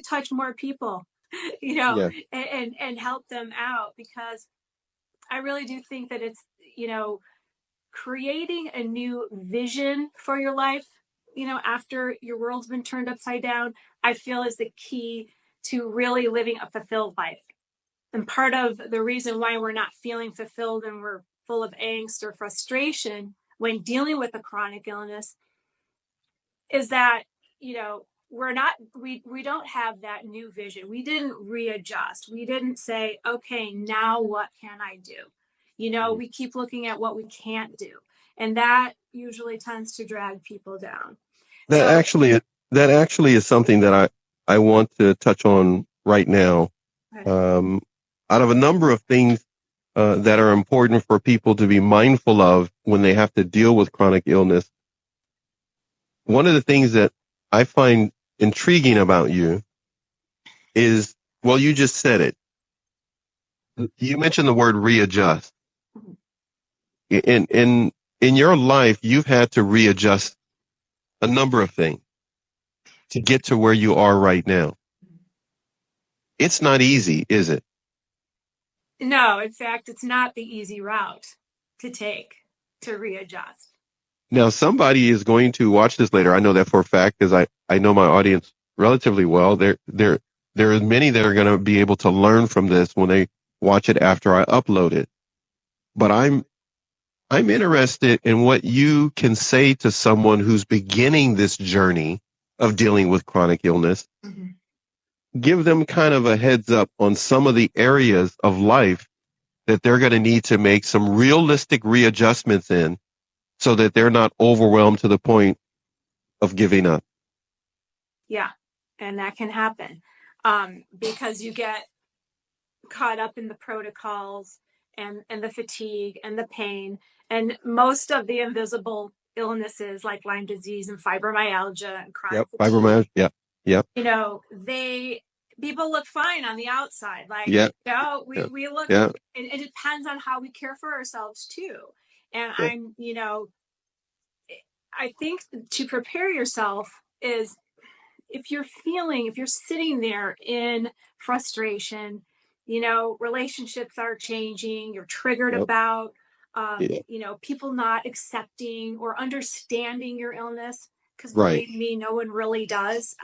touch more people, Yeah. and help them out, because I really do think that it's, creating a new vision for your life, after your world's been turned upside down, I feel is the key to really living a fulfilled life. And part of the reason why we're not feeling fulfilled and we're full of angst or frustration when dealing with a chronic illness is that, we don't have that new vision. We didn't readjust. We didn't say, okay, now what can I do? Mhm. We keep looking at what we can't do. And that usually tends to drag people down. That So, actually that actually is something that I want to touch on right now. Um, Out of a number of things that are important for people to be mindful of when they have to deal with chronic illness, one of the things that I find intriguing about you is, well, you just said it. You mentioned the word readjust. In your life, you've had to readjust a number of things to get to where you are right now. It's not easy, is it? no, in fact, it's not the easy route to take to readjust. Now, somebody is going to watch this later. I know that for a fact because I know my audience relatively well. There are many that are going to be able to learn from this when they watch it after I upload it. But I'm interested in what you can say to someone who's beginning this journey of dealing with chronic illness. Mhm. Give them kind of a heads up on some of the areas of life that they're going to need to make some realistic readjustments in so that they're not overwhelmed to the point of giving up. Yeah, and that can happen, because you get caught up in the protocols and the fatigue and the pain, and most of the invisible illnesses like Lyme disease and fibromyalgia and chronic Yep. fatigue, Fibromyalgia. Yep. Yep. they people look fine on the outside, like, Yep. we Yep. we look, Yep. and it depends on how we care for ourselves too. And Yeah. I think to prepare yourself is, if you're sitting there in frustration, relationships are changing, you're triggered Yep. about, Yeah. people not accepting or understanding your illness. Because Right. believe me, no one really does.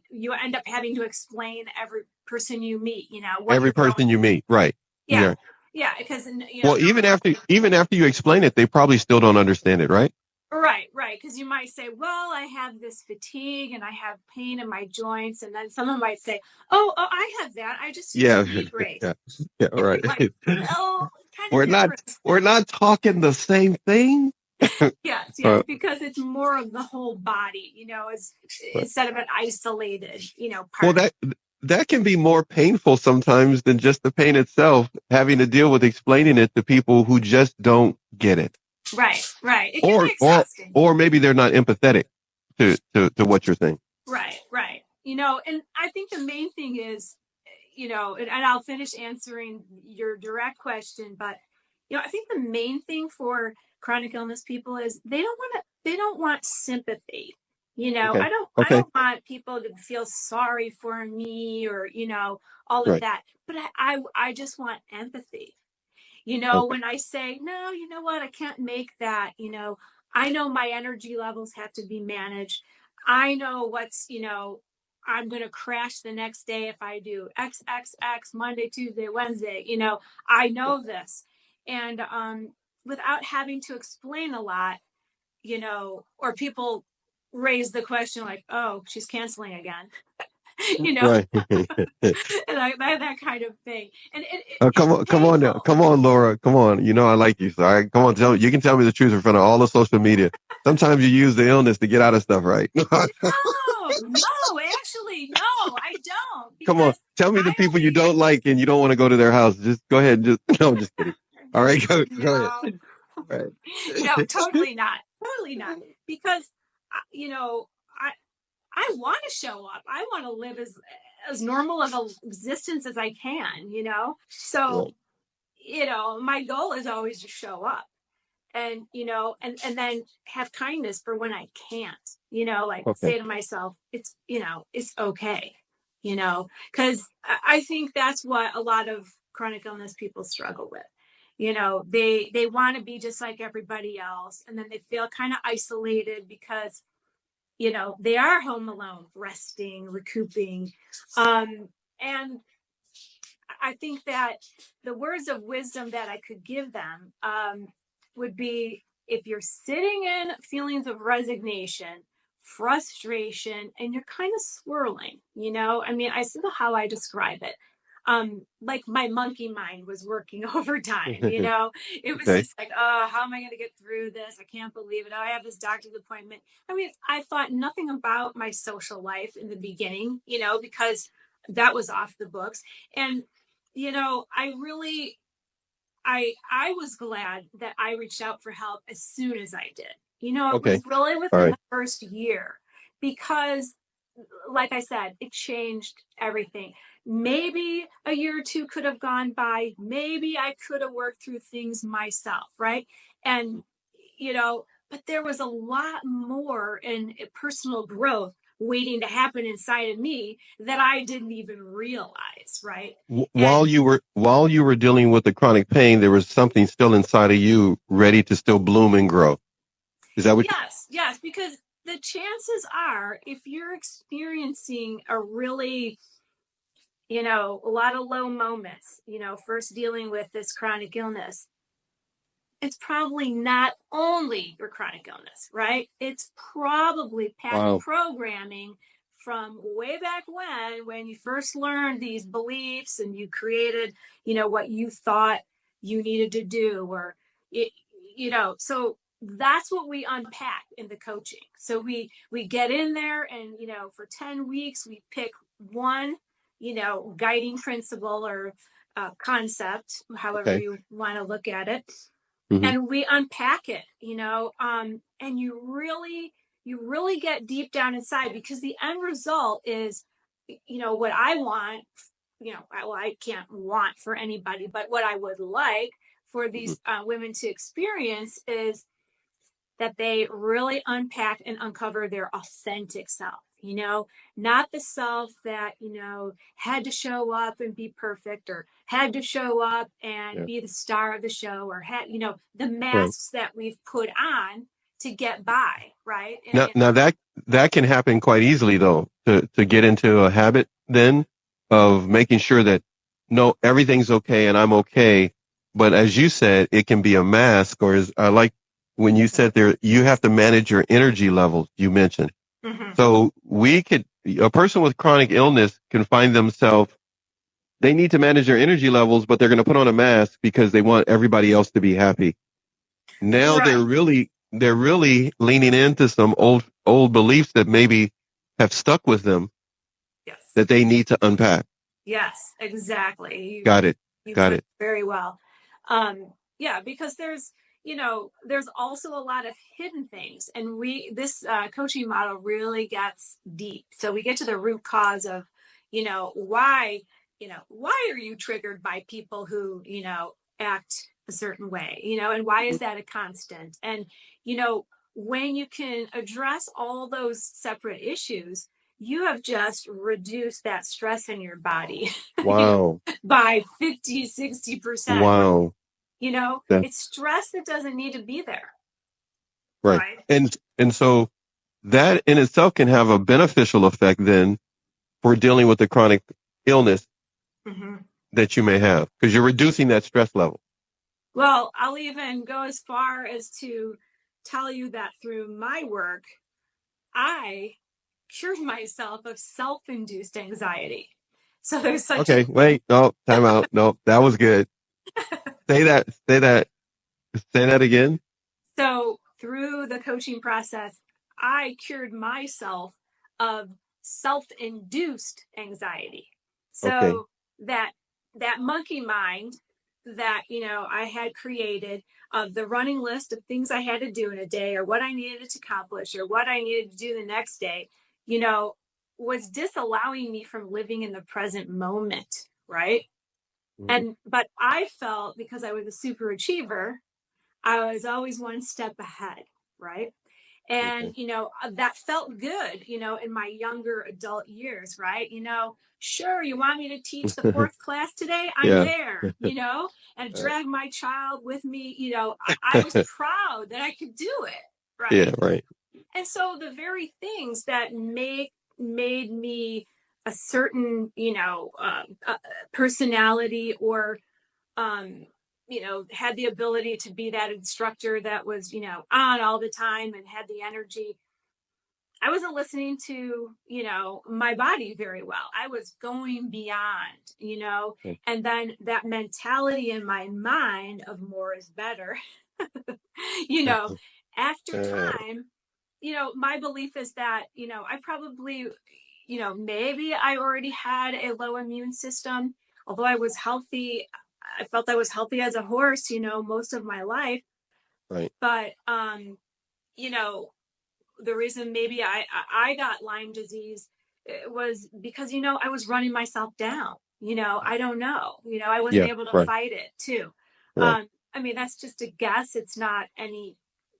You end up having to explain every person you meet, what Every you're going person you through. meet. Right. Yeah. Yeah. Yeah. Because, Well, no one. even after you explain it, they probably still don't understand it. Right. Right, right. Because you might say, well, I have this fatigue and I have pain in my joints. And then someone might say, oh, I have that. I just use Yeah. knee brace. Yeah. Yeah. And Right. you're like, well, it's kind of we're not different. we're not talking the same thing. Yes, yes, Uh, because it's more of the whole body, instead of an isolated, well, part. that can be more painful sometimes than just the pain itself, having to deal with explaining it to people who just don't get it. Right, right. It can be Or or exhausting. or maybe they're not empathetic to what you're saying. Right, right. And I think the main thing is, and I'll finish answering your direct question, but I think the main thing for chronic illness people is they don't want sympathy. Okay. I Okay. don't want people to feel sorry for me, or, all of Right. that. But I just want empathy. Okay. When I say, no, you know what, I can't make that, I know my energy levels have to be managed. I know I'm going to crash the next day if I do XXX Monday, Tuesday, Wednesday. I know this. And without having to explain a lot, or people raise the question like, oh, she's canceling again, you know, Right. and that kind of thing. And Come it's on, come on now, painful. come on, Laura, come on. You know I like you, so come on, you can tell me the truth in front of all the social media. Sometimes you use the illness to get out of stuff, right? No, no, actually, no, I don't, Come on, because tell me the I people you only, don't like and you don't want to go to their house. Just go ahead. Just no, I'm just kidding. All right, go ahead. no, All right. no, totally not, because you know, I I want to show up. I want to live as normal of a existence as I can. So Right. my goal is always to show up. and and then have kindness for when I can't, like Okay. say to myself, it's it's okay, because I think that's what a lot of chronic illness people struggle with. They want to be just like everybody else, and then they feel kind of isolated because they are home alone, resting, recouping. And I think that the words of wisdom that I could give them would be, if you're sitting in feelings of resignation, frustration, and you're kind of swirling, I mean, I see how I describe it. Like my monkey mind was working overtime, it was Okay. just like, oh, how am I going to get through this? I can't believe it. Oh, I have this doctor's appointment. I mean, I thought nothing about my social life in the beginning, because that was off the books. And I really, I was glad that I reached out for help as soon as I did. It was Okay. really All within right. the first year, because like I said, it changed everything. Maybe a year or two could have gone by. Maybe I could have worked through things myself, right? And, but there was a lot more in personal growth waiting to happen inside of me that I didn't even realize, right? While And you were dealing with the chronic pain, there was something still inside of you ready to still bloom and grow. Is that what you? yes, yes, because the chances are, if you're experiencing a really a lot of low moments, first dealing with this chronic illness, it's probably not only your chronic illness, right? It's probably past Wow. programming from way back when you first learned these beliefs and you created, what you thought you needed to do, or it, so that's what we unpack in the coaching. So we get in there, and for 10 weeks we pick one, guiding principle or concept, however Okay. you want to look at it, Hmm. and we unpack it, and you really get deep down inside, because the end result is, what I want, well, I can't want for anybody, but what I would like for Hmm. these women to experience is that they really unpack and uncover their authentic self, not the self that, had to show up and be perfect, or had to show up and Yeah. be the star of the show, or had, the Right. masks that we've put on to get by, right? Now that can happen quite easily though, to get into a habit then of making sure that no, everything's okay and I'm okay. But as you said, it can be a mask, or as I like when you said there, you have to manage your energy levels, you mentioned. Mhm. So a person with chronic illness can find themselves, they need to manage their energy levels, but they're going to put on a mask because they want everybody else to be happy. Now Right. they're really leaning into some old beliefs that maybe have stuck with them Yes. that they need to unpack. Yes, exactly. Got it. You Got put it it. very well. Yeah, because there's also a lot of hidden things, and this coaching model really gets deep. So we get to the root cause of, why, why are you triggered by people who, act a certain way, and why is that a constant? And, you know, when you can address all those separate issues, you have just reduced that stress in your body, Wow. by 50, 60%. Wow. That It's stress that doesn't need to be there, right. right? And so that in itself can have a beneficial effect then for dealing with the chronic illness Hmm. that you may have because you're reducing that stress level. Well, I'll even go as far as to tell you that through my work, I cured myself of self-induced anxiety. So there's such a Okay, wait, no, time out. No, that was good. Say that, say that again. So through the coaching process, I cured myself of self-induced anxiety. Okay. So that monkey mind that I had created, of the running list of things I had to do in a day, or what I needed to accomplish, or what I needed to do the next day, you know, was disallowing me from living in the present moment, right? Mhm. But I felt, because I was a super achiever, I was always one step ahead, right? And, Okay. that felt good, in my younger adult years, right? Sure, you want me to teach the fourth class today? I'm Yeah. there, and Uh, drag my child with me. I was proud that I could do it, yeah. right? Right. And so the very things that made me a certain, personality, or had the ability to be that instructor that was, on all the time and had the energy. I wasn't listening to, my body very well. I was going beyond, Okay. and then that mentality in my mind of more is better, you know, after Uh, time, my belief is that, I probably, maybe I already had a low immune system, although I was healthy. I felt I was healthy as a horse, most of my life. right. But, you know, the reason maybe I got Lyme disease, was because, I was running myself down. I don't know. I wasn't Yeah. able to Right. fight it too. Right. I mean, that's just a guess. It's not any,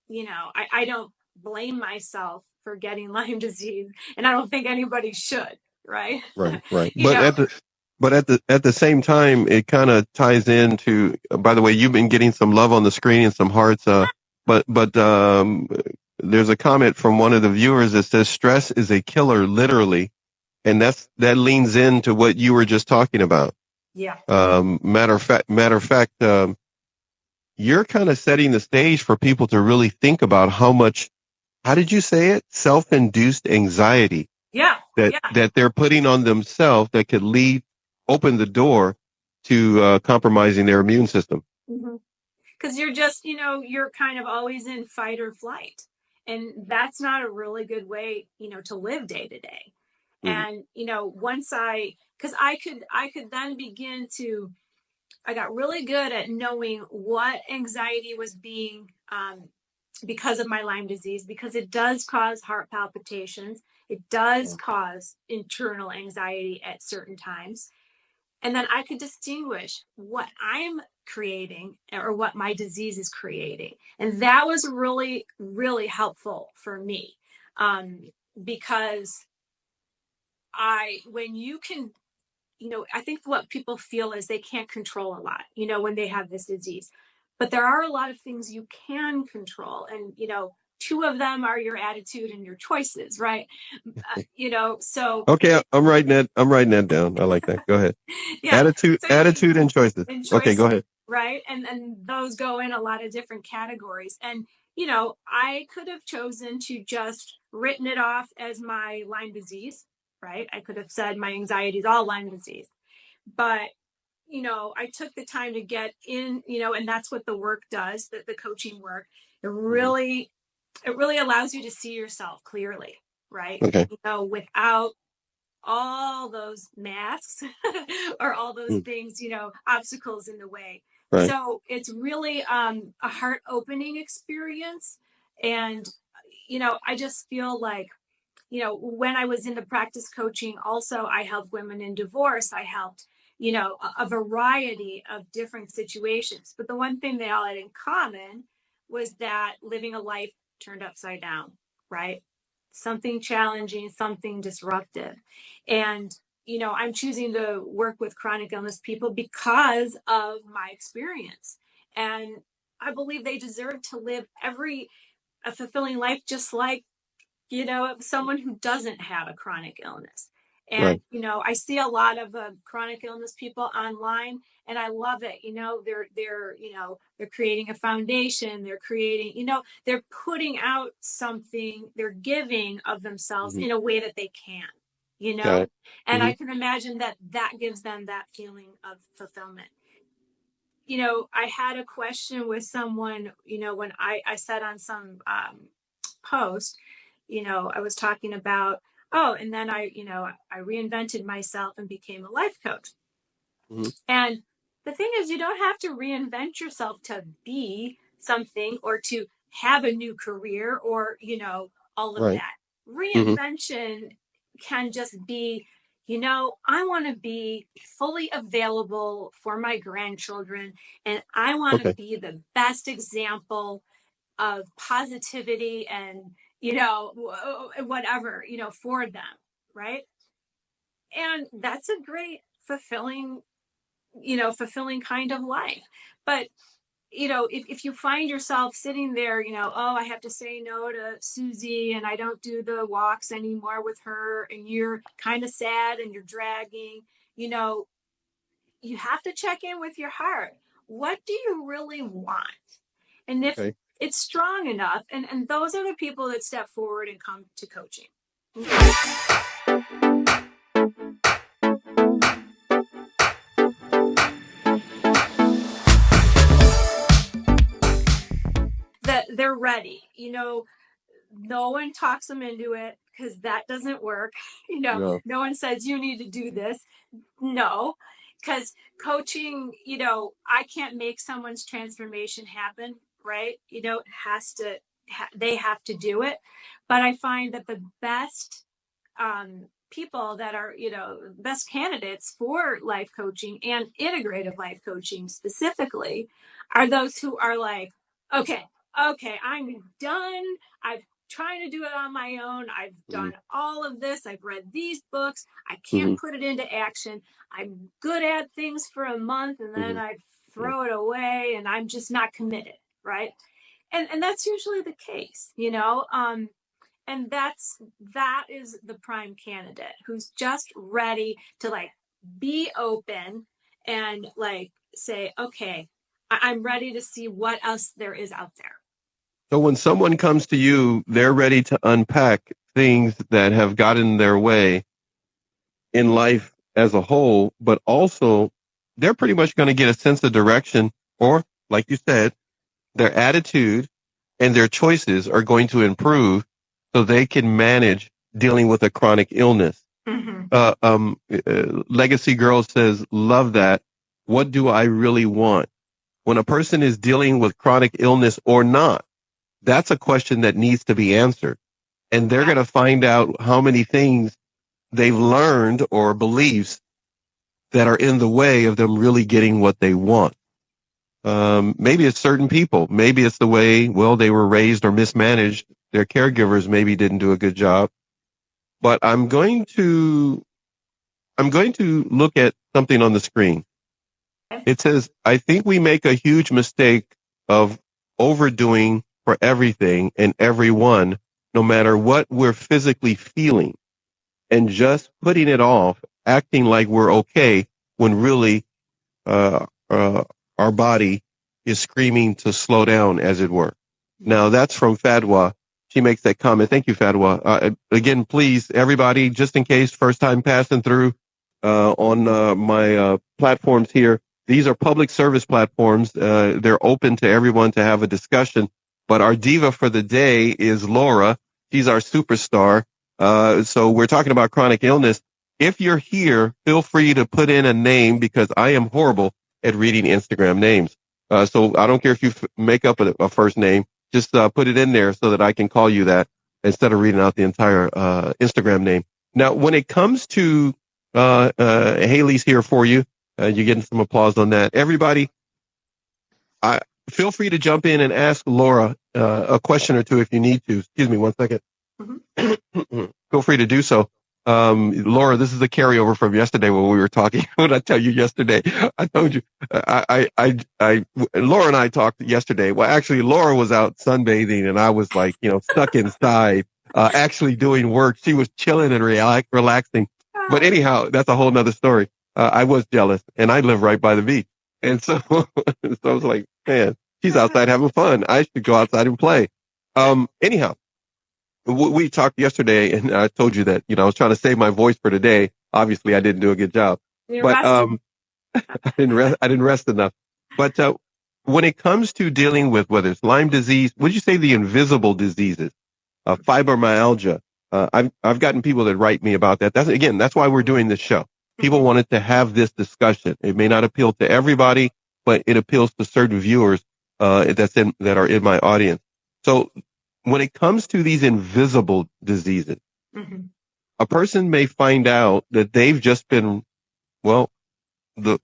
I don't blame myself for getting Lyme disease, and I don't think anybody should, right? Right. Right. you know, At the same time, it kind of ties into. By the way, you've been getting some love on the screen and some hearts. But there's a comment from one of the viewers that says stress is a killer, literally, and that leans into what you were just talking about. yeah, Matter of fact, you're kind of setting the stage for people to really think about how much. How did you say it? Self-induced anxiety yeah, that yeah. they're putting on themselves that could open the door to compromising their immune system. Mm-hmm. Because you're just, you're kind of always in fight or flight. And that's not a really good way, to live day to day. Mm-hmm. And, once because I could then begin to, I got really good at knowing what anxiety was being, because of my Lyme disease, because it does cause heart palpitations. It does cause internal anxiety at certain times. And then I could distinguish what I'm creating or what my disease is creating. And that was really, really helpful for me, um, because when you can, I think what people feel is they can't control a lot, when they have this disease. But there are a lot of things you can control. And, two of them are your attitude and your choices, right? So Okay, I'm writing that down. I like that. Go ahead. yeah. So Attitude, and choices. and Okay, go choices, ahead. right? And those go in a lot of different categories. And I could have chosen to just written it off as my Lyme disease, right? I could have said my anxiety is all Lyme disease. But I took the time to get in, and that's what the work does, the coaching work. It Hmm. really it really allows you to see yourself clearly, right? Okay. Without all those masks or all those Mm. things, obstacles in the way. Right. So it's really, a heart opening experience. And, I just feel like, when I was into practice coaching, also, I helped women in divorce. I helped, a variety of different situations. But the one thing they all had in common was that living a life turned upside down, right? Something challenging, something disruptive. And, I'm choosing to work with chronic illness people because of my experience. And I believe they deserve to live a fulfilling life, just like, someone who doesn't have a chronic illness. And, Right. I see a lot of chronic illness people online, and I love it. They're creating a foundation. They're creating, they're putting out something. They're giving of themselves Hmm. in a way that they can, you Got know, it. and Hmm. I can imagine that that gives them that feeling of fulfillment. I had a question with someone, when I said on some, post, I was talking about, oh, and then I reinvented myself and became a life coach. Hmm. And the thing is, you don't have to reinvent yourself to be something or to have a new career or, all of Right. that. Hmm. Reinvention can just be, I want to be fully available for my grandchildren, and I want to Okay. be the best example of positivity and, whatever, for them. Right. And that's a great, fulfilling kind of life. But if you find yourself sitting there, oh, I have to say no to Susie and I don't do the walks anymore with her, and you're kind of sad and you're dragging, you know, you have to check in with your heart. What do you really want? And if Okay. it's strong enough, and those are the people that step forward and come to coaching. Okay. That they're ready. No one talks them into it because that doesn't work. No. No one says you need to do this. No, because coaching, I can't make someone's transformation happen, right? It has to, they have to do it. But I find that the best people that are, best candidates for life coaching and integrative life coaching specifically are those who are like, okay, I'm done. I've trying to do it on my own. I've Mm-hmm. done all of this. I've read these books. I can't Mm-hmm. put it into action. I'm good at things for a month and then Mm-hmm. I Yeah. throw it away and I'm just not committed, right? And that's usually the case, and that is the prime candidate who's just ready to like be open and like say, okay, I'm ready to see what else there is out there. So when someone comes to you, they're ready to unpack things that have gotten in their way in life as a whole, but also they're pretty much going to get a sense of direction, or like you said, their attitude and their choices are going to improve so they can manage dealing with a chronic illness. Mm-hmm. Legacy Girl says, love that. What do I really want? When a person is dealing with chronic illness or not, that's a question that needs to be answered. And they're Yeah. going to find out how many things they've learned or beliefs that are in the way of them really getting what they want. Maybe it's certain people. Maybe it's the way, well, they were raised or mismanaged. Their caregivers maybe didn't do a good job. But I'm going to look at something on the screen. It says, I think we make a huge mistake of overdoing for everything and everyone, no matter what we're physically feeling, and just putting it off, acting like we're okay when really uh, uh, our body is screaming to slow down, as it were. Now, that's from Fadwa. She makes that comment. Thank you, Fadwa. Again, please, everybody, just in case, first time passing through on my platforms here. These are public service platforms. They're open to everyone to have a discussion. But our diva for the day is Laura. She's our superstar. So we're talking about chronic illness. If you're here, feel free to put in a name because I am horrible at reading Instagram names. So I don't care if you make up a first name, just put it in there so that I can call you that instead of reading out the entire Instagram name. Now, when it comes to Haley's here for you, you're getting some applause on that. Everybody, I feel free to jump in and ask Laura a question or two if you need to. Excuse me, one second. Mm-hmm. Feel free to do so. Laura, this is a carryover from yesterday when we were talking. What did I tell you yesterday? I told you, Laura and I talked yesterday. Well, actually, Laura was out sunbathing and I was like, stuck inside, actually doing work. She was chilling and relaxing. But anyhow, that's a whole nother story. I was jealous and I live right by the beach. And so, so I was like, man, she's outside having fun. I should go outside and play. Anyhow, we talked yesterday and I told you that, I was trying to save my voice for today. Obviously I didn't do a good job, but, I didn't rest enough. But, when it comes to dealing with whether it's Lyme disease, would you say the invisible diseases, fibromyalgia? I've gotten people that write me about that. That's why we're doing this show. People wanted to have this discussion. It may not appeal to everybody, but it appeals to certain viewers, that are in my audience. So when it comes to these invisible diseases, a person may find out that they've just been, well, the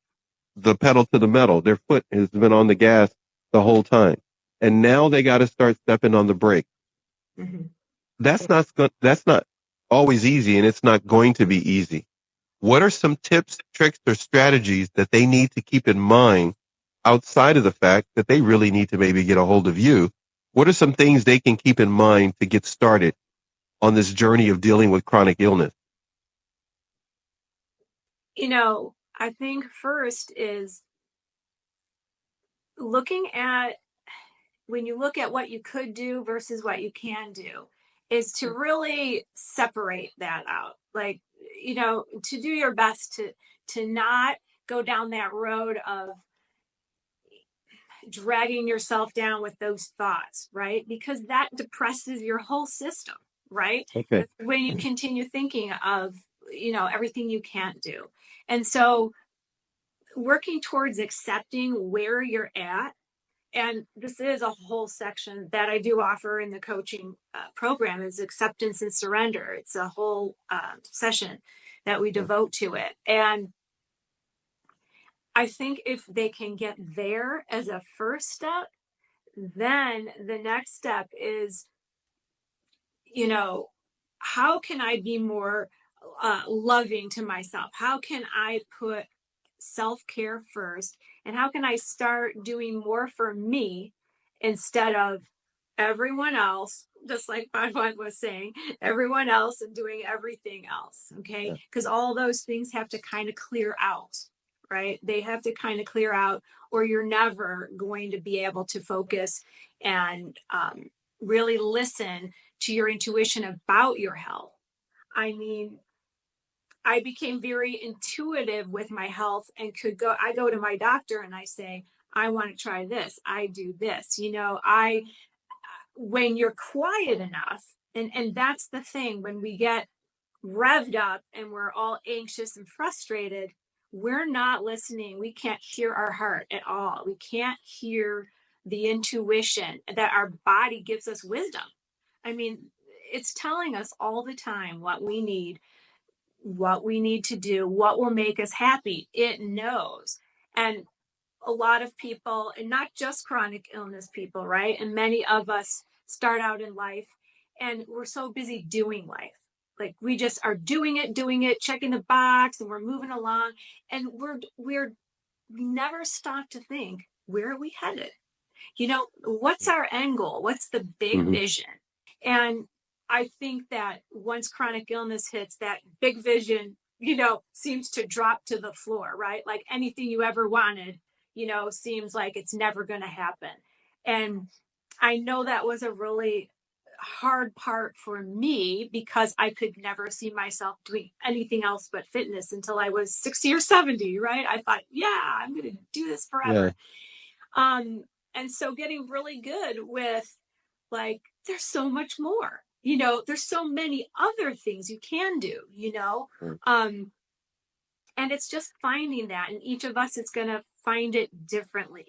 pedal to the metal. Their foot has been on the gas the whole time. And now they got to start stepping on the brake. Mm-hmm. That's not always easy, and it's not going to be easy. What are some tips, tricks, or strategies that they need to keep in mind outside of the fact that they really need to maybe get a hold of you? What are some things they can keep in mind to get started on this journey of dealing with chronic illness? I think first is looking at, when you look at what you could do versus what you can do, is to really separate that out. Like, to do your best to not go down that road of dragging yourself down with those thoughts, right? Because that depresses your whole system, right? Okay. When you continue thinking of, everything you can't do. And so working towards accepting where you're at, and this is a whole section that I do offer in the coaching program, is acceptance and surrender. It's a whole session that we devote to it. And I think if they can get there as a first step, then the next step is, how can I be more loving to myself? How can I put self-care first? And how can I start doing more for me instead of everyone else, just like Bhagwan was saying, everyone else and doing everything else? Okay. Because all those things have to kind of clear out, right? They have to kind of clear out, or you're never going to be able to focus and really listen to your intuition about your health. I mean, I became very intuitive with my health and I go to my doctor and I say, I want to try this. I do this. When you're quiet enough, and that's the thing, when we get revved up and we're all anxious and frustrated, we're not listening. We can't hear our heart at all. We can't hear the intuition that our body gives us wisdom. I mean, it's telling us all the time what we need to do, what will make us happy. It knows. And a lot of people, and not just chronic illness people, right? And many of us start out in life and we're so busy doing life. Like we just are doing it, checking the box, and we're moving along. And we never stop to think, where are we headed? What's our end goal? What's the big vision? And I think that once chronic illness hits, that big vision, seems to drop to the floor, right? Like anything you ever wanted, seems like it's never going to happen. And I know that was a really hard part for me, because I could never see myself doing anything else but fitness until I was 60 or 70, right? I thought, yeah, I'm going to do this forever. Yeah. And so getting really good with, like, there's so much more, there's so many other things you can do, and it's just finding that, and each of us is going to find it differently.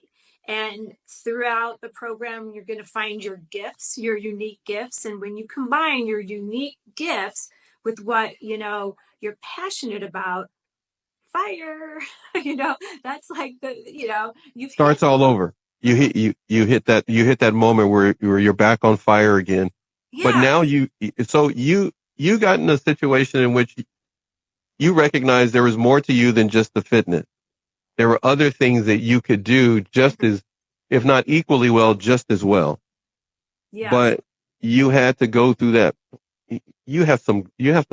And throughout the program, you're going to find your gifts, your unique gifts. And when you combine your unique gifts with what, you're passionate about, fire, that's like you starts all over. You hit that moment where you're back on fire again. Yeah. But now you got in a situation in which you recognize there was more to you than just the fitness. There were other things that you could do just as, if not equally well, just as well. Yes. But you had to go through that. You have some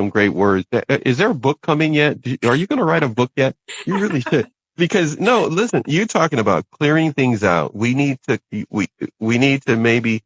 great words. Is there a book coming yet? Are you going to write a book yet? You really should. Because no, listen, you're talking about clearing things out. We need to maybe,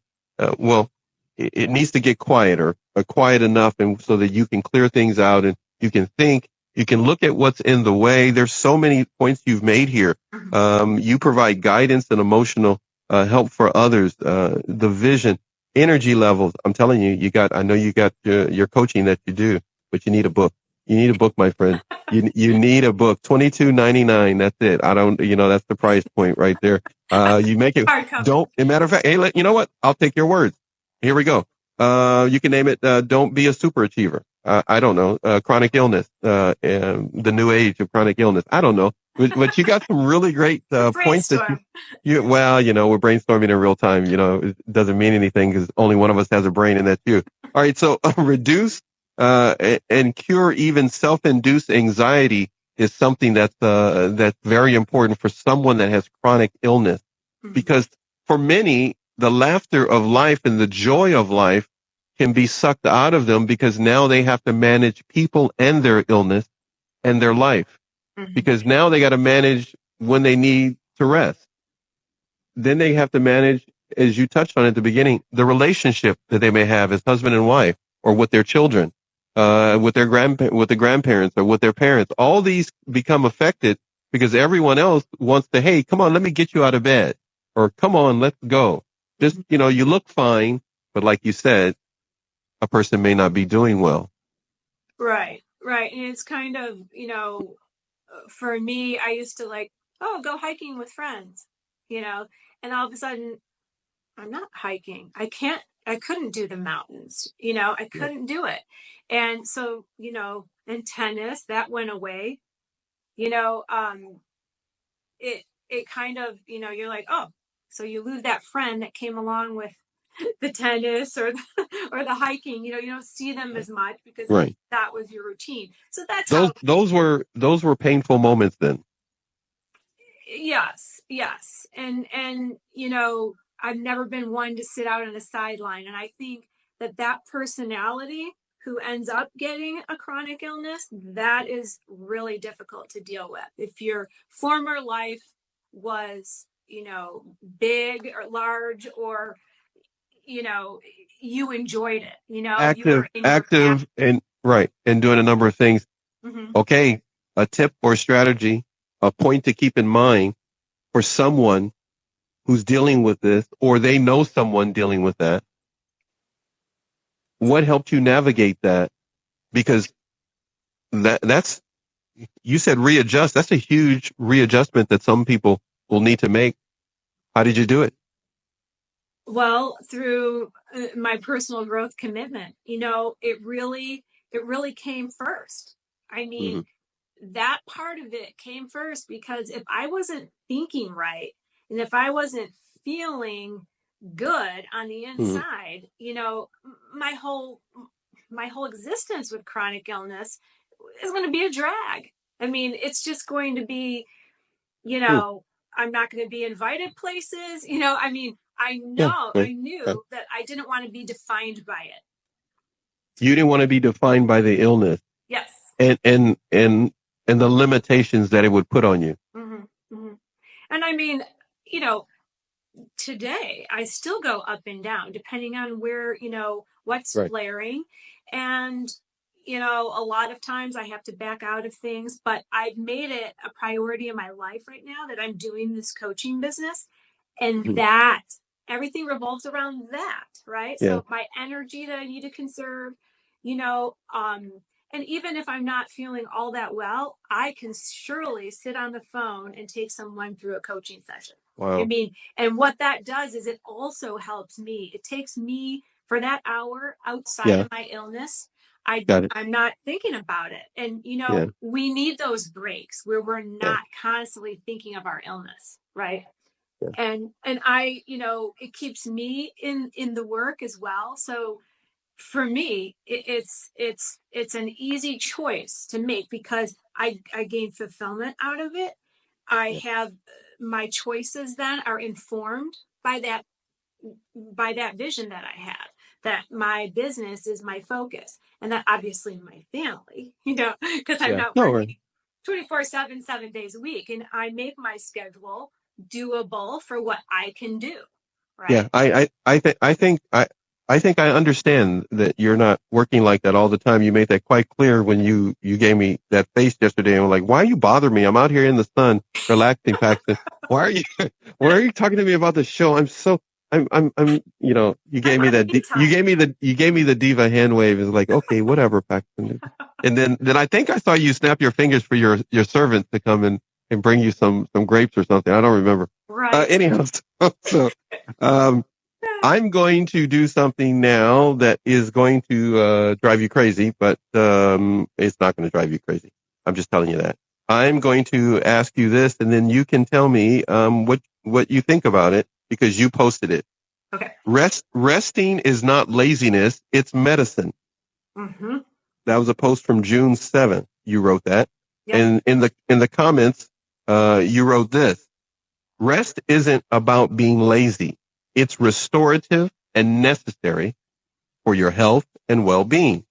it needs to get quieter, or quiet enough, and so that you can clear things out and you can think, you can look at what's in the way. There's so many points you've made here. You provide guidance and emotional help for others. The vision, energy levels. I'm telling you, I know you got your coaching that you do, but you need a book. You need a book, my friend. You need a book. $22.99. That's it. That's the price point right there. You make it. Don't. As a matter of fact, hey, you know what? I'll take your words. Here we go. You can name it. Don't be a superachiever. I don't know, chronic illness, the new age of chronic illness. I don't know, but you got some really great points that Brainstorm. well, we're brainstorming in real time. It doesn't mean anything because only one of us has a brain, and that's you. All right, so reduce and cure even self-induced anxiety is something that's very important for someone that has chronic illness, because for many, the laughter of life and the joy of life can be sucked out of them because now they have to manage people and their illness and their life, because now they got to manage when they need to rest. Then they have to manage, as you touched on at the beginning, the relationship that they may have as husband and wife, or with their children, with with the grandparents, or with their parents. All these become affected because everyone else wants to, hey, come on, let me get you out of bed, or come on, let's go. Just, you look fine, but like you said, a person may not be doing well. Right. And it's kind of, for me, I used to go hiking with friends, and all of a sudden I'm not hiking. I couldn't do the mountains, I couldn't do it. And so, and tennis, that went away, you know, um, it kind of, you're like, oh, so you lose that friend that came along with the tennis or or the hiking, you don't see them as much because Right. that was your routine. So that's Those how. those were painful moments then. Yes. And I've never been one to sit out on the sideline. And I think that personality who ends up getting a chronic illness, that is really difficult to deal with. If your former life was, big or large, or, you enjoyed it, you were in your past. Active, and right, and doing a number of things. Mm-hmm. Okay, a tip or strategy, a point to keep in mind for someone who's dealing with this, or they know someone dealing with that. What helped you navigate that? Because that's, you said readjust. That's a huge readjustment that some people will need to make. How did you do it? Well, through my personal growth commitment, it really came first. I Mm-hmm. mean, that part of it came first, because if I wasn't thinking right, and if I wasn't feeling good on the Mm-hmm. inside, my whole my whole existence with chronic illness is going to be a drag. I mean, it's just going to be, you Hmm. know, I'm not going to be invited places. I mean, Yeah. I Right. Yeah. knew that I didn't want to be defined by it. You didn't want to be defined by the illness Yes. and the limitations that it would put on you. Mm-hmm. Mm-hmm. And I mean, you know, today I still go up and down depending on where, what's Right. flaring. And, a lot of times I have to back out of things, but I've made it a priority in my life right now that I'm doing this coaching business, and Mhm. that everything revolves around that, right? Yeah. So my energy that I need to conserve, you know um and even if I'm not feeling all that well, I can surely sit on the phone and take someone through a coaching session. I Wow. mean, and what that does is it also helps me. It takes me for that hour outside Yeah. of my illness. Got it. I'm not thinking about it. And Yeah. we need those breaks where we're Yeah. not constantly thinking of our illness, right? Yeah. And I, it keeps me in the work as well. So for me, it's an easy choice to make, because I gain fulfillment out of it. I Yeah. have my choices then are informed by that vision that I have, that my business is my focus, and that obviously my family, because I'm Yeah. not No. Right. working 24/7, 7 days a week, and I make my schedule doable for what I can do, Yeah. right? I think I understand that you're not working like that all the time. You made that quite clear when you gave me that face yesterday. And I'm like, why are you bothering me? I'm out here in the sun, relaxing, Paxton. Why are you, why are you talking to me about the show? You I gave me want that, me time. you gave me the diva hand wave. It's like, okay, whatever, Paxton. And then I think I saw you snap your fingers for your servants to come and bring you some grapes or something. I don't remember. Right. Anyhow, so, um, I'm going to do something now that is going to drive you crazy, but it's not going to drive you crazy. I'm just telling you that. I'm going to ask you this, and then you can tell me what you think about it because you posted it. Okay. Resting is not laziness; it's medicine. Mm-hmm. That was a post from June 7th. You wrote that, Yep. and in the comments, you wrote this. Rest isn't about being lazy. It's restorative and necessary for your health and well-being.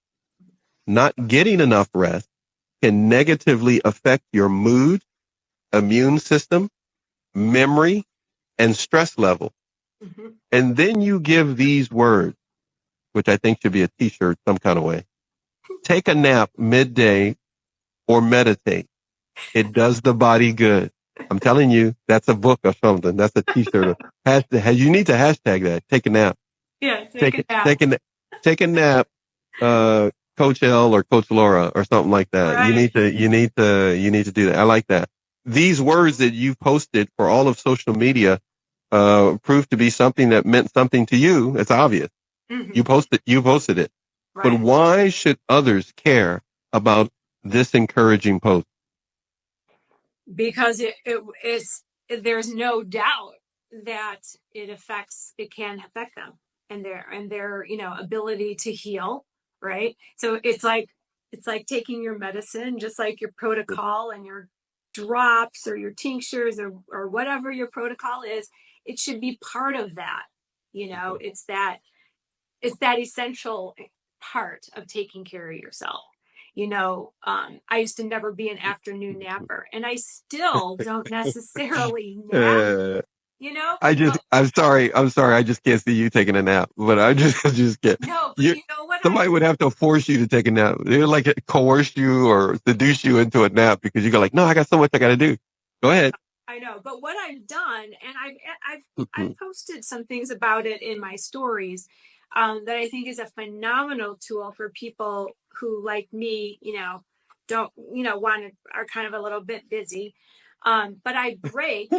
Not getting enough rest can negatively affect your mood, immune system, memory, and stress level. Mm-hmm. And then you give these words, which I think should be a t-shirt some kind of way. Take a nap midday or meditate. It does the body good. I'm telling you, that's a book or something. That's a t-shirt. You need to hashtag that. Take a nap. Yeah, take a nap. Take a nap, Coach L or Coach Laura or something like that. Right. You need to do that. I like that. These words that you posted for all of social media, proved to be something that meant something to you. It's obvious. Mm-hmm. You posted it. Right. But why should others care about this encouraging post? Because there's no doubt that it can affect them and their ability to heal, right? So it's like taking your medicine, just like your protocol and your drops or your tinctures or whatever your protocol is. It should be part of that. It's that essential part of taking care of yourself. I used to never be an afternoon napper, and I still don't necessarily nap. I'm sorry. I just can't see you taking a nap, but I just can't. No, but you know what? Somebody would have to force you to take a nap. They would like coerce you or seduce you into a nap because you go like, no, I got so much I got to do. Go ahead. I know, but what I've done, and I've posted some things about it in my stories, that I think is a phenomenal tool for people who, like me, don't, are kind of a little bit busy. But I break.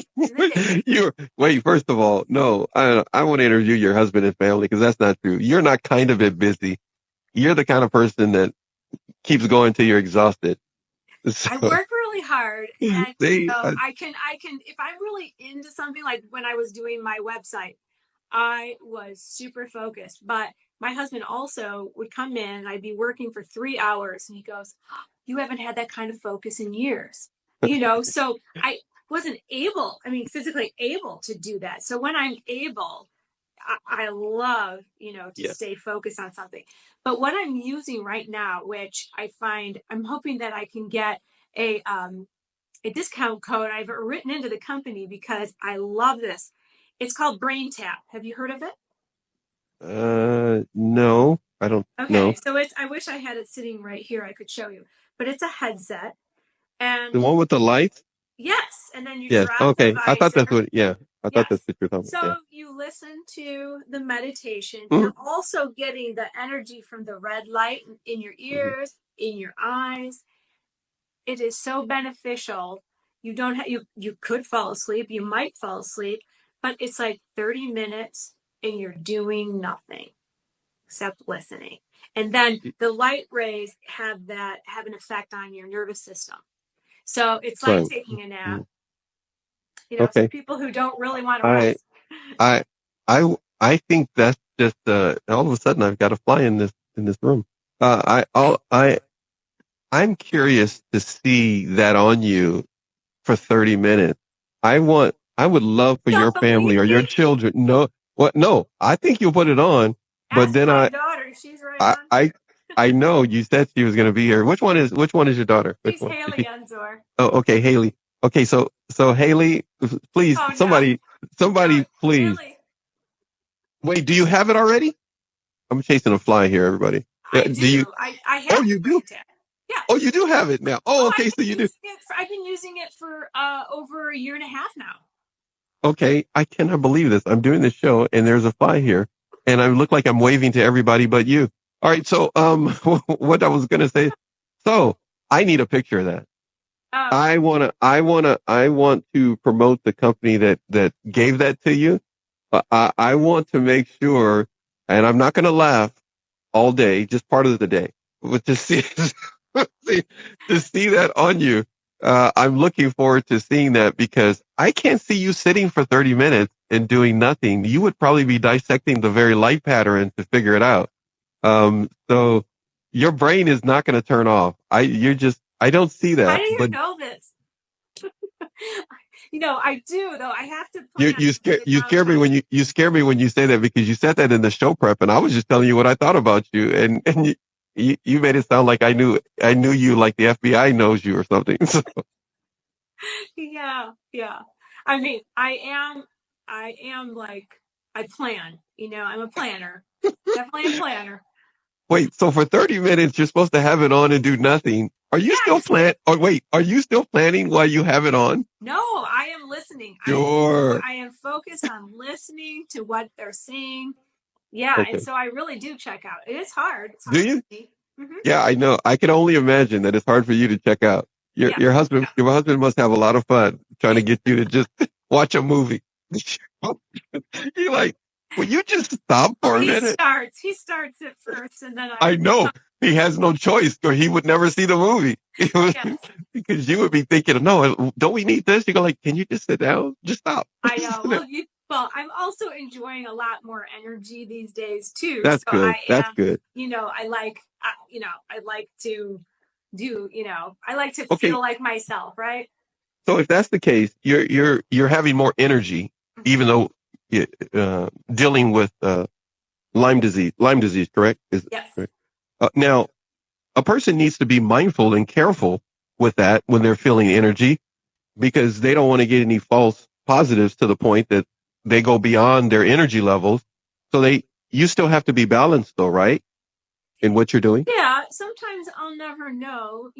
Wait, first of all, no, I want to interview your husband and family because that's not true. You're not kind of bit busy. You're the kind of person that keeps going till you're exhausted. So, I work really hard, and I can if I'm really into something, like when I was doing my website, I was super focused. But my husband also would come in and I'd be working for 3 hours and he goes, oh, you haven't had that kind of focus in years. So I wasn't physically able to do that. So when I'm able, I love, to stay focused on something. But what I'm using right now, which I find, I'm hoping that I can get a discount code I've written into the company because I love this. It's called Brain Tap. Have you heard of it? No, I don't know. Okay, so I wish I had it sitting right here. I could show you, but it's a headset. And the one with the lights? Yes, and then you drop okay. I thought that's what. Yeah, I thought that's what you're talking about. So you listen to the meditation. Mm-hmm. You're also getting the energy from the red light in your ears, in your eyes. It is so beneficial. You don't have you could fall asleep. You might fall asleep, but it's like 30 minutes and you're doing nothing except listening. And then the light rays have an effect on your nervous system. So it's like taking a nap. So people who don't really want to rest. I think that's just all of a sudden I've got a fly in this room. I'm curious to see that on you for 30 minutes. I would love for your family or your children. No, I think you'll put it on. But then my daughter, she's right on. I know you said she was going to be here. Which one is your daughter? She's Haley Enzor. Oh, okay, Haley. Okay, so Haley, please, somebody, please. Haley. Wait, do you have it already? I'm chasing a fly here, everybody. I do. I have. Oh, you do? Yeah. Oh, you do have it now. Oh, okay, so you do. I've been using it for over a year and a half now. Okay, I cannot believe this. I'm doing this show and there's a fly here, and I look like I'm waving to everybody but you. All right, so what I was gonna say. So I need a picture of that. I want to promote the company that gave that to you. I want to make sure, and I'm not going to laugh all day, just part of the day, but to see, see to see that on you. I'm looking forward to seeing that because I can't see you sitting for 30 minutes and doing nothing. You would probably be dissecting the very light pattern to figure it out. So your brain is not going to turn off. I don't see How that, do you but know this? I do though. I have to plan it you out of scare me when you scare me when you say that because you said that in the show prep and I was just telling you what I thought about you and you made it sound like I knew you like the FBI knows you or something. So, Yeah, yeah. I mean, I am like, I plan, I'm a planner. Definitely a planner. wait, so for 30 minutes you're supposed to have it on and do nothing. Are you still Yes. plan? Or wait, are you still planning while you have it on? No, I am listening. Sure. I am focused on listening to what they're saying. Yeah, and Okay. so I really do check out. It is hard. It's Do hard you? for me. Yeah, I know. I can only imagine that it's hard for you to check out. Yeah, yeah. Your husband must have a lot of fun trying to get you to just watch a movie. You're like, will you just stop Well, for a minute? he starts it first, and then I know he has no choice or he would never see the movie. yes. Because you would be thinking, no, don't we need this? You go like, can you just sit down? Just stop. I know. Well, I'm also enjoying a lot more energy these days too. That's So good. I That's am, good. I like to do, I like to Okay. feel like myself, right? So if that's the case, you're having more energy, Mhm. even though dealing with Lyme disease, correct? Is Yes. correct. Now, a person needs to be mindful and careful with that when they're feeling energy because they don't want to get any false positives to the point that they go beyond their energy levels. So you still have to be balanced though, right? In what you're doing. Yeah. Sometimes I'll never know.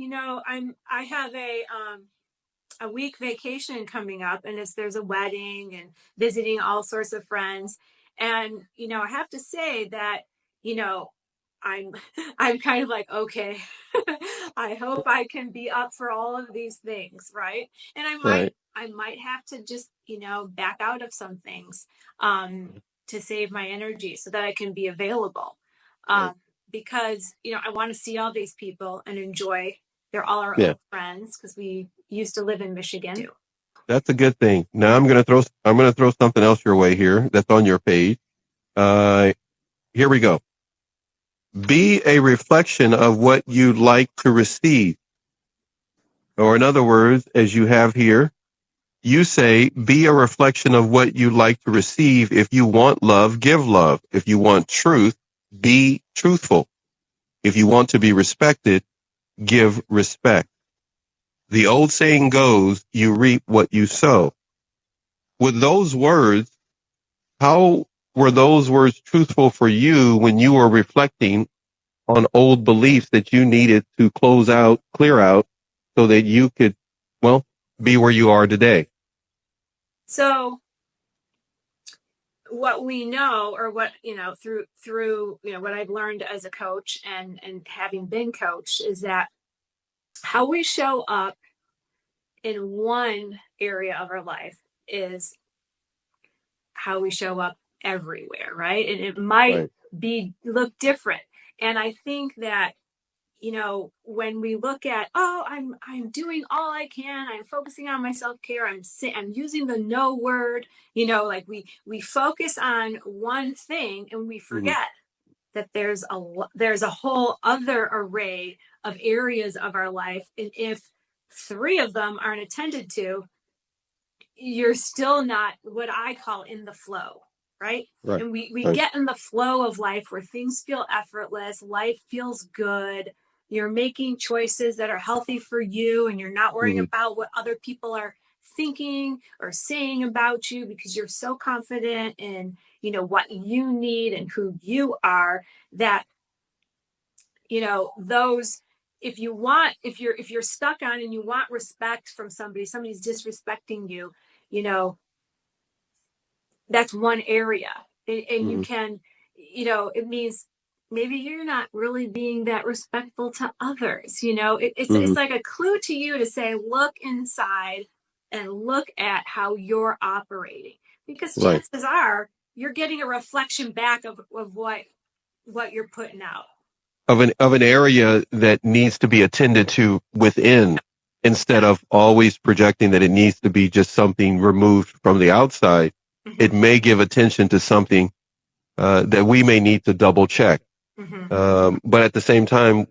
I have a week vacation coming up, and there's a wedding and visiting all sorts of friends. And I have to say that you know I'm I'm kind of like, okay, I hope I can be up for all of these things, right? And Right. I might have to just back out of some things, um to save my energy so that I can be available, Right. um because I want to see all these people and enjoy. They're all our Yeah. old friends because we used to live in Michigan. That's a good thing. Now I'm gonna throw something else your way here that's on your page. Uh, here we go. Be a reflection of what you'd like to receive. Or in other words, as you have here, you say, be a reflection of what you like to receive. If you want love, give love. If you want truth, be truthful. If you want to be respected, give respect. The old saying goes, you reap what you sow. With those words, how were those words truthful for you when you were reflecting on old beliefs that you needed to clear out so that you could, well, be where you are today? So what we know, or what through what I've learned as a coach and having been coached, is that how we show up in one area of our life is how we show up everywhere, right? And it might Right. be look different. And I think that when we look at, oh, I'm doing all I can, I'm focusing on my self-care, I'm using the no word, like we focus on one thing and we Mm-hmm. forget that there's a whole other array of areas of our life, and if three of them aren't attended to, you're still not what I call in the flow, right? Right. And we Right. get in the flow of life where things feel effortless, life feels good. You're making choices that are healthy for you, and you're not worrying Mm-hmm. about what other people are thinking or saying about you because you're so confident in what you need and who you are, that those, if you're stuck on and you want respect from somebody's disrespecting you, you know that's one area. And you Mm-hmm. can, it means maybe you're not really being that respectful to others. It's Mm-hmm. like a clue to you to say, look inside and look at how you're operating, because Right. chances are you're getting a reflection back of what you're putting out. Of an area that needs to be attended to within, instead of always projecting that it needs to be just something removed from the outside. Mm-hmm. It may give attention to something that we may need to double check. Mm-hmm. But at the same time,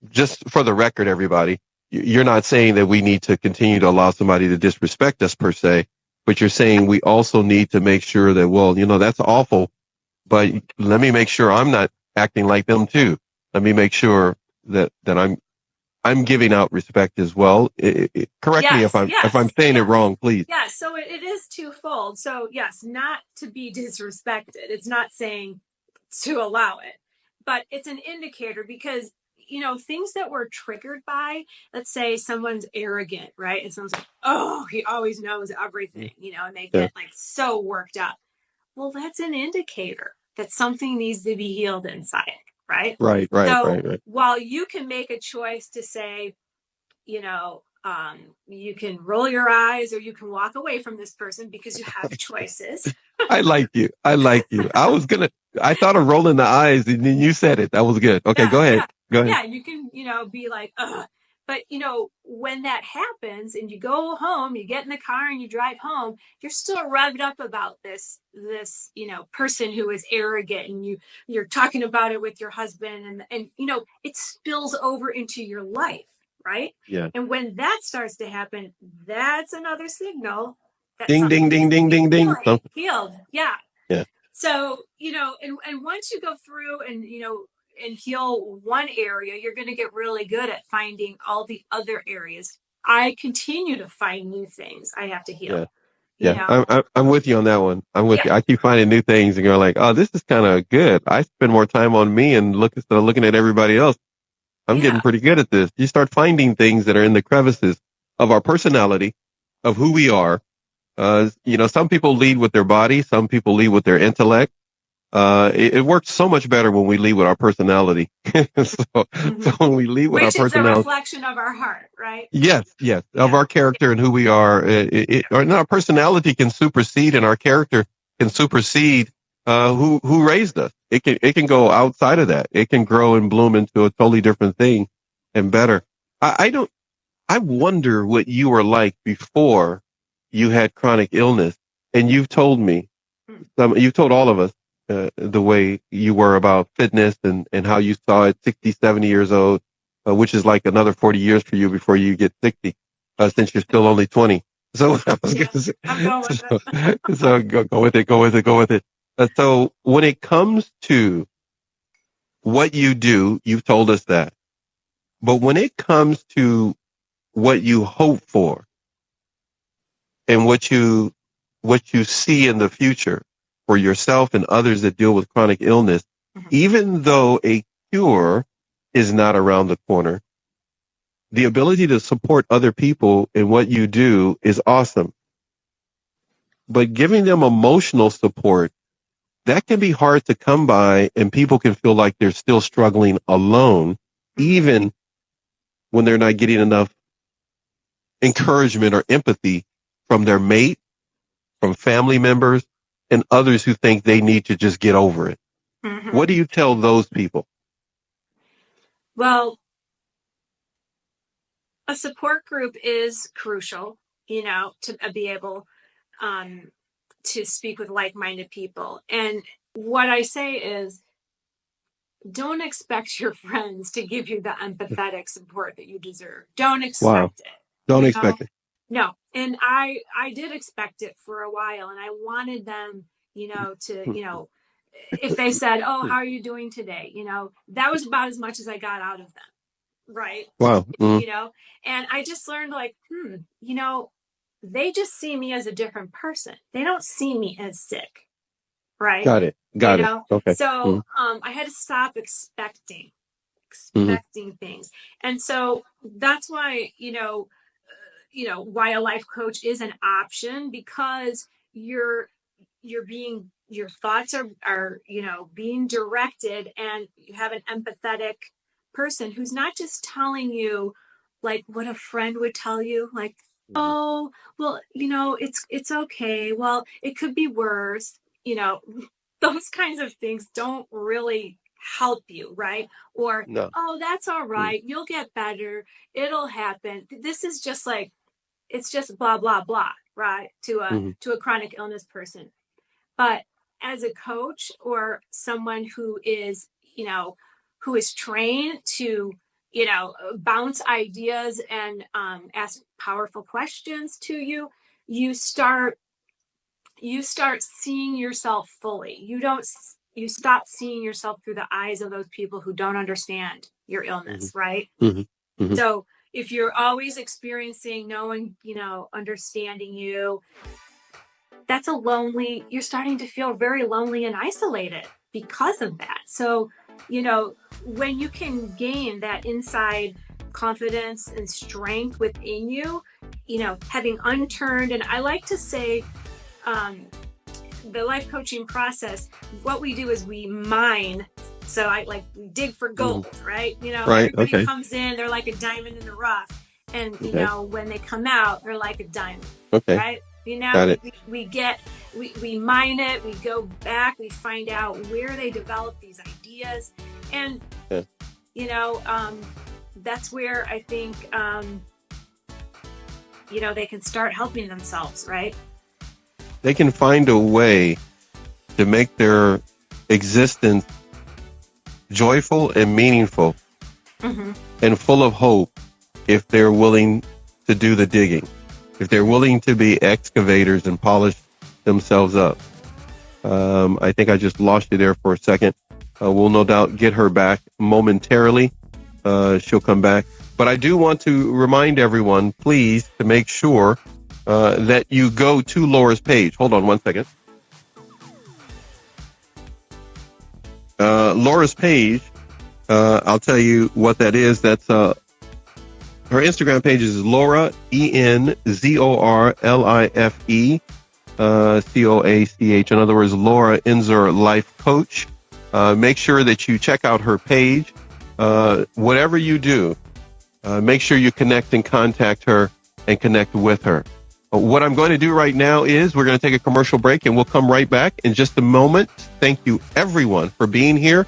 just for the record, everybody, you're not saying that we need to continue to allow somebody to disrespect us per se, but you're saying we also need to make sure that, well, that's awful, but let me make sure I'm not acting like them too. Let me make sure that I'm giving out respect as well. Correct me if I'm saying it wrong, please. Yes. So it is twofold. So yes, not to be disrespected. It's not saying to allow it, but it's an indicator because, things that we're triggered by, let's say someone's arrogant, right? And someone's like, oh, he always knows everything, and they get like so worked up. Well, that's an indicator that something needs to be healed inside, right? Right. So while you can make a choice to say, you can roll your eyes or you can walk away from this person because you have choices. I like you. I thought of rolling the eyes and then you said it. That was good. Okay, go ahead. Go ahead. Yeah, you can, be like, ugh. But, when that happens and you go home, you get in the car and you drive home, you're still revved up about this, person who is arrogant, and you're talking about it with your husband, and it spills over into your life, right? Yeah. And when that starts to happen, that's another signal that Ding, ding, ding, ding, ding, ding. Healed. Yeah. Yeah. So, and once you go through and, and heal one area, you're going to get really good at finding all the other areas. I continue to find new things I have to heal. Yeah. I'm with you on that one. I'm with you. I keep finding new things and going like, oh, this is kind of good. I spend more time on me and instead of looking at everybody else. I'm getting pretty good at this. You start finding things that are in the crevices of our personality, of who we are. Some people lead with their body. Some people lead with their intellect. It works so much better when we lead with our personality. So when we lead with our personality, which is a reflection of our heart, right? Yes, of our character and who we are. Our personality can supersede, and our character can supersede who raised us. It can go outside of that. It can grow and bloom into a totally different thing and better. I wonder what you were like before you had chronic illness, and you've told me, you've told all of us the way you were about fitness and how you saw it 60, 70 years old, which is like another 40 years for you before you get 60, since you're still only 20. So I was going to say, I'm going with it. So go with it. So when it comes to what you do, you've told us that. But when it comes to what you hope for and what you see in the future for yourself and others that deal with chronic illness, even though a cure is not around the corner, the ability to support other people in what you do is awesome. But giving them emotional support, that can be hard to come by, and people can feel like they're still struggling alone, even when they're not getting enough encouragement or empathy from their mate, from family members, and others who think they need to just get over it. Mm-hmm. What do you tell those people? Well, a support group is crucial, to be able to speak with like-minded people. And what I say is, don't expect your friends to give you the empathetic support that you deserve. Don't expect it. Don't expect it. No. And I did expect it for a while, and I wanted them, to, if they said, oh, how are you doing today? That was about as much as I got out of them. Right. Wow. Mm-hmm. And I just learned they just see me as a different person. They don't see me as sick. Right. Got it. Okay. So, I had to stop expecting things. And so that's why, why a life coach is an option, because your thoughts are, being directed, and you have an empathetic person who's not just telling you like what a friend would tell you, like, Mhm. Oh, well, it's okay. Well, it could be worse. Those kinds of things don't really help you, right? Or, No. oh, that's all Mhm. right. You'll get better. It'll happen. This is just like it's just blah blah blah, right? Mhm. To a chronic illness person. But as a coach or someone who is trained to, bounce ideas and ask powerful questions to you, you start you start seeing yourself fully. You stop seeing yourself through the eyes of those people who don't understand your Mhm. illness, right? Mhm. Mhm. So if you're always experiencing no one, understanding you, you're starting to feel very lonely and isolated because of that. So, you know, when you can gain that inside confidence and strength within you, having unturned, and I like to say, um, the life coaching process, what we do is we mine. So we dig for Mhm. gold, right? Right. Everybody Okay. comes in, they're like a diamond in the rough. And, Okay. when they come out, they're like a diamond, Okay. right? Got it. We mine it, we go back, we find out where they develop these ideas. And, Yeah. you know, um, that's where I think, they can start helping themselves, right? They can find a way to make their existence joyful and meaningful Mm-hmm. and full of hope if they're willing to do the digging, if they're willing to be excavators and polish themselves up. I think I just lost you there for a second. We'll no doubt get her back momentarily. She'll come back. But I do want to remind everyone, please, to make sure that you go to Laura's page. Hold on one second. Laura's page, I'll tell you what that is. That's her Instagram page is Laura, ENZORLIFE, COACH. In other words, Laura Inzer Life Coach. Make sure that you check out her page. Whatever you do, make sure you connect and contact her and connect with her. What I'm going to do right now is we're going to take a commercial break and we'll come right back in just a moment. Thank you, everyone, for being here.